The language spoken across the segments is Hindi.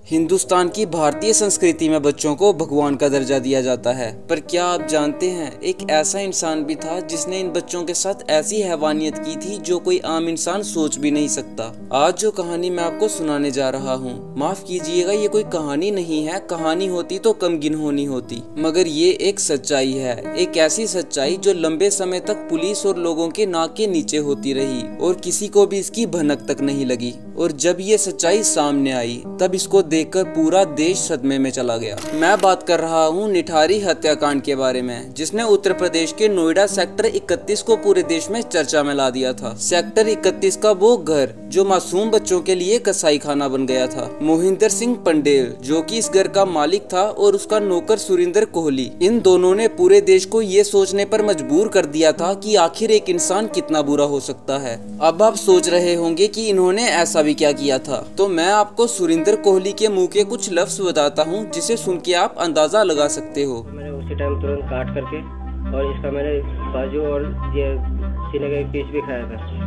हिंदुस्तान की भारतीय संस्कृति में बच्चों को भगवान का दर्जा दिया जाता है, पर क्या आप जानते हैं एक ऐसा इंसान भी था जिसने इन बच्चों के साथ ऐसी हैवानियत की थी जो कोई आम इंसान सोच भी नहीं सकता। आज जो कहानी मैं आपको सुनाने जा रहा हूँ, माफ कीजिएगा, ये कोई कहानी नहीं है, कहानी होती तो कम गिनहोनी होती, मगर ये एक सच्चाई है, एक ऐसी सच्चाई जो लंबे समय तक पुलिस और लोगों के नाक के नीचे होती रही और किसी को भी इसकी भनक तक नहीं लगी। और जब ये सच्चाई सामने आई तब इसको देखकर पूरा देश सदमे में चला गया। मैं बात कर रहा हूँ निठारी हत्याकांड के बारे में, जिसने उत्तर प्रदेश के नोएडा सेक्टर 31 को पूरे देश में चर्चा में ला दिया था। सेक्टर 31 का वो घर जो मासूम बच्चों के लिए कसाई खाना बन गया था। मोहिंदर सिंह पंडेल जो कि इस घर का मालिक था और उसका नौकर सुरिंदर कोहली, इन दोनों ने पूरे देश को ये सोचने पर मजबूर कर दिया था कि आखिर एक इंसान कितना बुरा हो सकता है। अब आप सोच रहे होंगे कि इन्होंने ऐसा भी क्या किया था, तो मैं आपको सुरिंदर कोहली के मुंह के कुछ लफ्ज बताता हूँ जिसे सुन के आप अंदाजा लगा सकते हो। मैंने उसी टाइम तुरंत काट करके और इसका मैंने बाजू और ये सीने का एक पीस भी खाया था।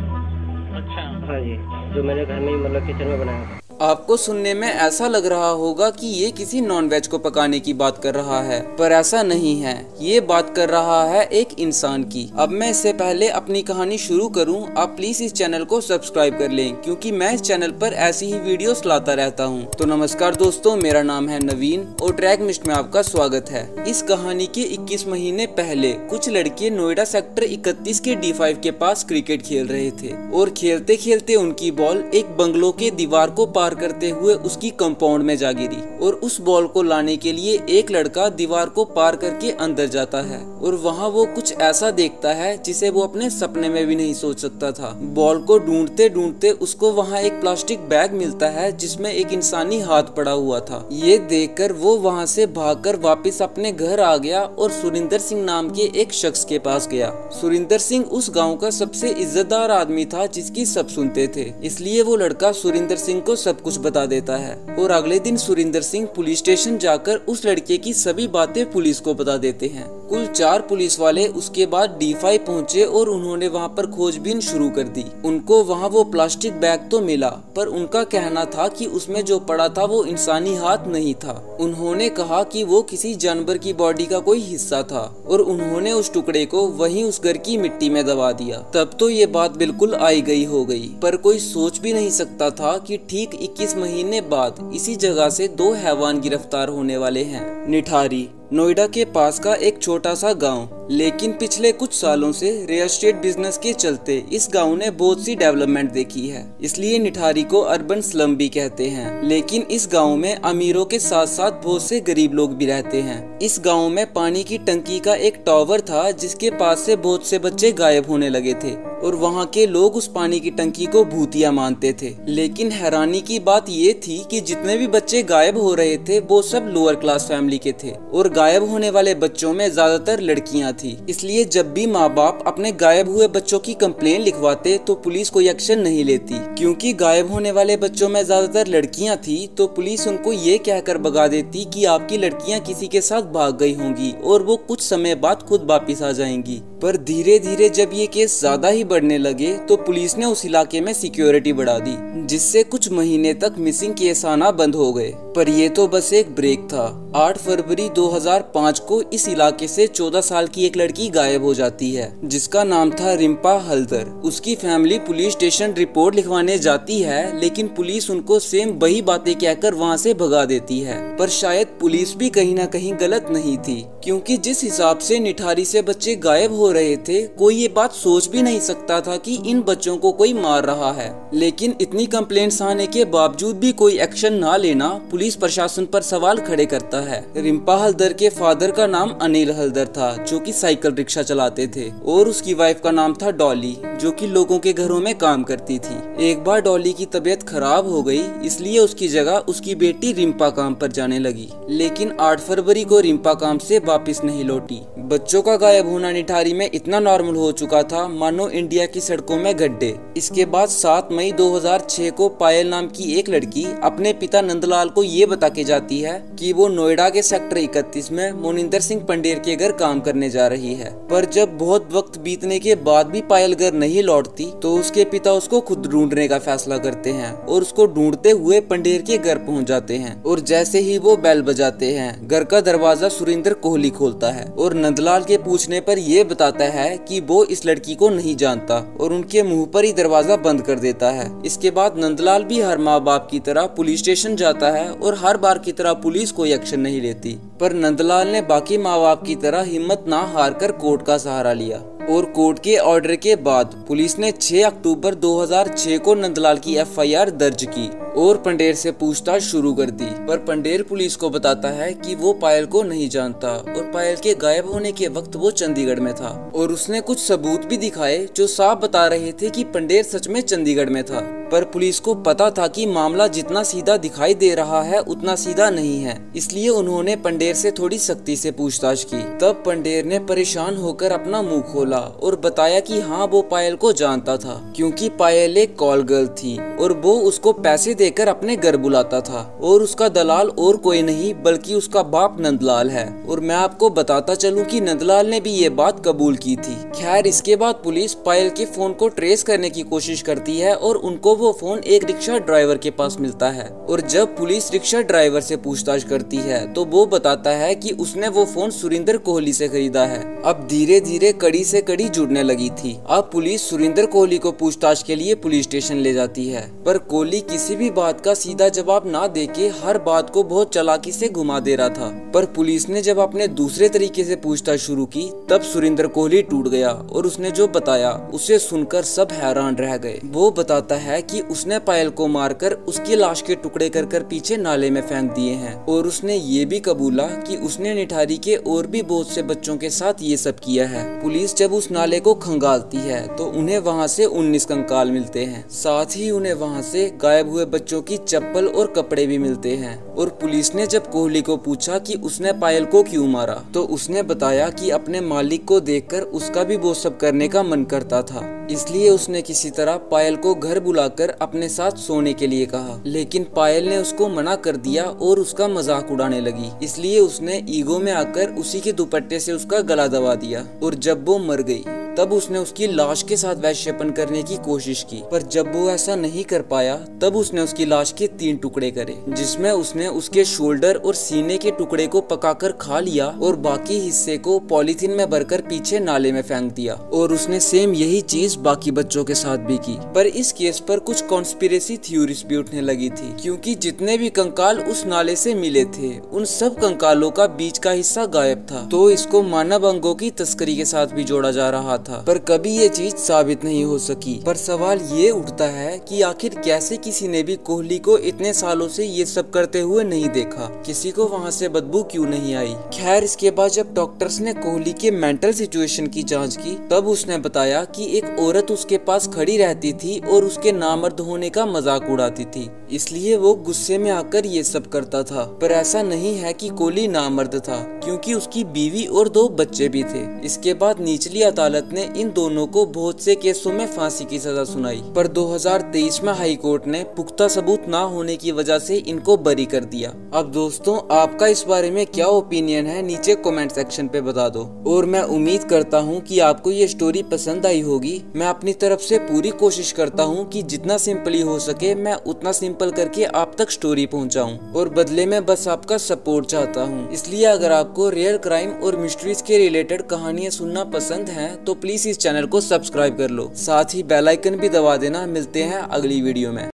अच्छा। हाँ जी, जो मैंने घर में ही मतलब किचन में बनाया था। आपको सुनने में ऐसा लग रहा होगा कि ये किसी नॉनवेज को पकाने की बात कर रहा है, पर ऐसा नहीं है, ये बात कर रहा है एक इंसान की। अब मैं इससे पहले अपनी कहानी शुरू करूं, आप प्लीज इस चैनल को सब्सक्राइब कर लें क्योंकि मैं इस चैनल पर ऐसी ही वीडियोस लाता रहता हूं। तो नमस्कार दोस्तों, मेरा नाम है नवीन और ट्रैक मिस्ट में आपका स्वागत है। इस कहानी के 21 महीने पहले कुछ लड़के नोएडा सेक्टर 31 के D5 के पास क्रिकेट खेल रहे थे और खेलते खेलते उनकी बॉल एक बंगलो के दीवार को पार करते हुए उसकी कंपाउंड में जा गिरी और उस बॉल को लाने के लिए एक लड़का दीवार को पार करके अंदर जाता है और वहाँ वो कुछ ऐसा देखता है जिसे वो अपने सपने में भी नहीं सोच सकता था। बॉल को ढूंढते ढूंढते उसको वहाँ एक प्लास्टिक बैग मिलता है जिसमें एक इंसानी हाथ पड़ा हुआ था। ये देखकर वो वहाँ से भागकर वापस अपने घर आ गया और सुरिंदर सिंह नाम के एक शख्स के पास गया। सुरिंदर सिंह उस गाँव का सबसे इज्जतदार आदमी था जिसकी सब सुनते थे, इसलिए वो लड़का सुरिंदर सिंह को सब कुछ बता देता है और अगले दिन सुरिंदर सिंह पुलिस स्टेशन जाकर उस लड़के की सभी बातें पुलिस को बता देते हैं। कुल 4 पुलिस वाले उसके बाद D5 पहुंचे और उन्होंने वहां पर खोजबीन शुरू कर दी। उनको वहां वो प्लास्टिक बैग तो मिला, पर उनका कहना था कि उसमें जो पड़ा था वो इंसानी हाथ नहीं था। उन्होंने कहा कि वो किसी जानवर की बॉडी का कोई हिस्सा था और उन्होंने उस टुकड़े को वहीं उस घर की मिट्टी में दबा दिया। तब तो ये बात बिल्कुल आई गई हो गई, पर कोई सोच भी नहीं सकता था कि ठीक 21 महीने बाद इसी जगह से 2 हैवान गिरफ्तार होने वाले हैं। निठारी नोएडा के पास का एक छोटा सा गांव, लेकिन पिछले कुछ सालों से रियल एस्टेट बिजनेस के चलते इस गांव ने बहुत सी डेवलपमेंट देखी है, इसलिए निठारी को अर्बन स्लम भी कहते हैं। लेकिन इस गांव में अमीरों के साथ साथ बहुत से गरीब लोग भी रहते हैं। इस गांव में पानी की टंकी का एक टावर था जिसके पास से बहुत से बच्चे गायब होने लगे थे और वहाँ के लोग उस पानी की टंकी को भूतिया मानते थे। लेकिन हैरानी की बात ये थी कि जितने भी बच्चे गायब हो रहे थे वो सब लोअर क्लास फैमिली के थे और गायब होने वाले बच्चों में ज्यादातर लड़कियां थी। इसलिए जब भी माँ बाप अपने गायब हुए बच्चों की कंप्लेन लिखवाते तो पुलिस कोई एक्शन नहीं लेती। क्योंकि गायब होने वाले बच्चों में ज्यादातर लड़कियां थी तो पुलिस उनको ये कहकर भगा देती कि आपकी लड़कियां किसी के साथ भाग गई होंगी और वो कुछ समय बाद खुद वापिस आ जाएंगी। पर धीरे धीरे जब ये केस ज्यादा ही बढ़ने लगे तो पुलिस ने उस इलाके में सिक्योरिटी बढ़ा दी, जिससे कुछ महीने तक मिसिंग केस आना बंद हो गए। पर ये तो बस एक ब्रेक था। 8 फरवरी 2005 को इस इलाके से 14 साल की एक लड़की गायब हो जाती है जिसका नाम था रिम्पा हल्दर। उसकी फैमिली पुलिस स्टेशन रिपोर्ट लिखवाने जाती है, लेकिन पुलिस उनको सेम वही बातें कहकर वहाँ से भगा देती है। पर शायद पुलिस भी कहीं ना कहीं गलत नहीं थी, क्योंकि जिस हिसाब से निठारी से बच्चे गायब हो रहे थे कोई ये बात सोच भी नहीं सकता था कि इन बच्चों को कोई मार रहा है। लेकिन इतनी कंप्लेंट्स आने के बावजूद भी कोई एक्शन ना लेना पुलिस प्रशासन पर सवाल खड़े करता है। रिम्पा हल्दर के फादर का नाम अनिल हल्दर था जो कि साइकिल रिक्शा चलाते थे और उसकी वाइफ का नाम था डॉली जो कि लोगों के घरों में काम करती थी। एक बार डॉली की तबीयत खराब हो गई, इसलिए उसकी जगह उसकी बेटी रिम्पा काम पर जाने लगी। लेकिन 8 फरवरी को रिम्पा काम से वापस नहीं लौटी। बच्चों का गायब होना निठारी में इतना नॉर्मल हो चुका था मानो इंडिया की सड़कों में गड्ढे। इसके बाद 7 मई 2006 को पायल नाम की एक लड़की अपने पिता नंदलाल को ये बता के जाती है कि वो नोएडा के सेक्टर 31 में मोनिंदर सिंह पंडेर के घर काम करने जा जा रही है। पर जब बहुत वक्त बीतने के बाद भी पायल घर नहीं लौटती तो उसके पिता उसको खुद ढूंढने का फैसला करते हैं और उसको ढूंढते हुए पंडेर के घर पहुंच जाते हैं। और जैसे ही वो बेल बजाते हैं, घर का दरवाजा सुरेंद्र कोहली खोलता है और नंदलाल के पूछने पर ये बताता है कि वो इस लड़की को नहीं जानता और उनके मुंह पर ही दरवाजा बंद कर देता है। इसके बाद नंदलाल भी हर माँ बाप की तरह पुलिस स्टेशन जाता है और हर बार की तरह पुलिस कोई एक्शन नहीं लेती। पर नंदलाल ने बाकी माँ बाप की तरह हिम्मत ना हार कर कोर्ट का सहारा लिया और कोर्ट के ऑर्डर के बाद पुलिस ने 6 अक्टूबर 2006 को नंदलाल की एफआईआर दर्ज की और पंडेर से पूछताछ शुरू कर दी। पर पंडेर पुलिस को बताता है कि वो पायल को नहीं जानता और पायल के गायब होने के वक्त वो चंडीगढ़ में था और उसने कुछ सबूत भी दिखाए जो साफ बता रहे थे कि पंडेर सच में चंडीगढ़ में था। पर पुलिस को पता था कि मामला जितना सीधा दिखाई दे रहा है उतना सीधा नहीं है, इसलिए उन्होंने पंडेर से थोड़ी सख्ती से पूछताछ की। तब पंडेर ने परेशान होकर अपना मुंह खोला और बताया कि हाँ वो पायल को जानता था क्योंकि पायल एक कॉल गर्ल थी और वो उसको पैसे देकर अपने घर बुलाता था और उसका दलाल और कोई नहीं बल्कि उसका बाप नंदलाल है। और मैं आपको बताता चलूं कि नंदलाल ने भी ये बात कबूल की थी। खैर इसके बाद पुलिस पायल के फोन को ट्रेस करने की कोशिश करती है और उनको वो फोन एक रिक्शा ड्राइवर के पास मिलता है और जब पुलिस रिक्शा ड्राइवर से पूछताछ करती है तो वो बताता है कि उसने वो फोन सुरेंद्र कोहली से खरीदा है। अब धीरे धीरे कड़ी से कड़ी जुड़ने लगी थी। अब पुलिस सुरेंद्र कोहली को पूछताछ के लिए पुलिस स्टेशन ले जाती है, पर कोहली किसी भी बात का सीधा जवाब ना देके हर बात को बहुत चालाकी से घुमा दे रहा था। पर पुलिस ने जब अपने दूसरे तरीके से पूछताछ शुरू की तब सुरेंद्र कोहली टूट गया और उसने जो बताया उसे सुनकर सब हैरान रह गए। वो बताता है कि उसने पायल को मारकर उसकी लाश के टुकड़े कर कर पीछे नाले में फेंक दिए हैं और उसने ये भी कबूला कि उसने निठारी के और भी बहुत से बच्चों के साथ ये सब किया है। पुलिस जब उस नाले को खंगालती है तो उन्हें वहाँ से 19 कंकाल मिलते हैं, साथ ही उन्हें वहाँ से गायब हुए बच्चों की चप्पल और कपड़े भी मिलते हैं। और पुलिस ने जब कोहली को पूछा कि उसने पायल को क्यों मारा तो उसने बताया कि अपने मालिक को देखकर उसका भी वो सब करने का मन करता था, इसलिए उसने किसी तरह पायल को घर बुलाकर अपने साथ सोने के लिए कहा। लेकिन पायल ने उसको मना कर दिया और उसका मजाक उड़ाने लगी, इसलिए उसने ईगो में आकर उसी के दुपट्टे से उसका गला दबा दिया और जब वो मर गई तब उसने उसकी लाश के साथ वैश्यपन करने की कोशिश की। पर जब वो ऐसा नहीं कर पाया तब उसने उसकी लाश के 3 टुकड़े करे, जिसमें उसने उसके शोल्डर और सीने के टुकड़े को पकाकर खा लिया और बाकी हिस्से को पॉलीथीन में भरकर पीछे नाले में फेंक दिया। और उसने सेम यही चीज बाकी बच्चों के साथ भी की। पर इस केस पर कुछ कॉन्स्पिरेसी थ्योरीज भी उठने लगी थी, क्योंकि जितने भी कंकाल उस नाले से मिले थे उन सब कंकालों का बीच का हिस्सा गायब था, तो इसको मानव अंगों की तस्करी के साथ भी जोड़ा जा रहा था। पर कभी ये चीज साबित नहीं हो सकी। पर सवाल ये उठता है कि आखिर कैसे किसी ने भी कोहली को इतने सालों से ये सब करते हुए नहीं देखा, किसी को वहाँ से बदबू क्यों नहीं आई। खैर इसके बाद जब डॉक्टर्स ने कोहली के मेंटल सिचुएशन की जांच की तब उसने बताया कि एक औरत उसके पास खड़ी रहती थी और उसके नामर्द होने का मजाक उड़ाती थी, इसलिए वो गुस्से में आकर ये सब करता था। पर ऐसा नहीं है कि कोहली नामर्द था, क्योंकि उसकी बीवी और 2 बच्चे भी थे। इसके बाद निचली अदालत ने इन दोनों को बहुत से केसों में फांसी की सजा सुनाई, पर 2023 में हाई कोर्ट ने पुख्ता सबूत ना होने की वजह से इनको बरी कर दिया। अब दोस्तों आपका इस बारे में क्या ओपिनियन है नीचे कमेंट सेक्शन पे बता दो। और मैं उम्मीद करता हूँ कि आपको ये स्टोरी पसंद आई होगी। मैं अपनी तरफ से पूरी कोशिश करता हूँ कि जितना सिंपली हो सके मैं उतना सिंपल करके आप तक स्टोरी पहुँचाऊँ, और बदले में बस आपका सपोर्ट चाहता हूँ। इसलिए अगर आपको रियल क्राइम और मिस्ट्रीज के रिलेटेड कहानियाँ सुनना पसंद है तो प्लीज इस चैनल को सब्सक्राइब कर लो, साथ ही बेल आइकन भी दबा देना। मिलते हैं अगली वीडियो में।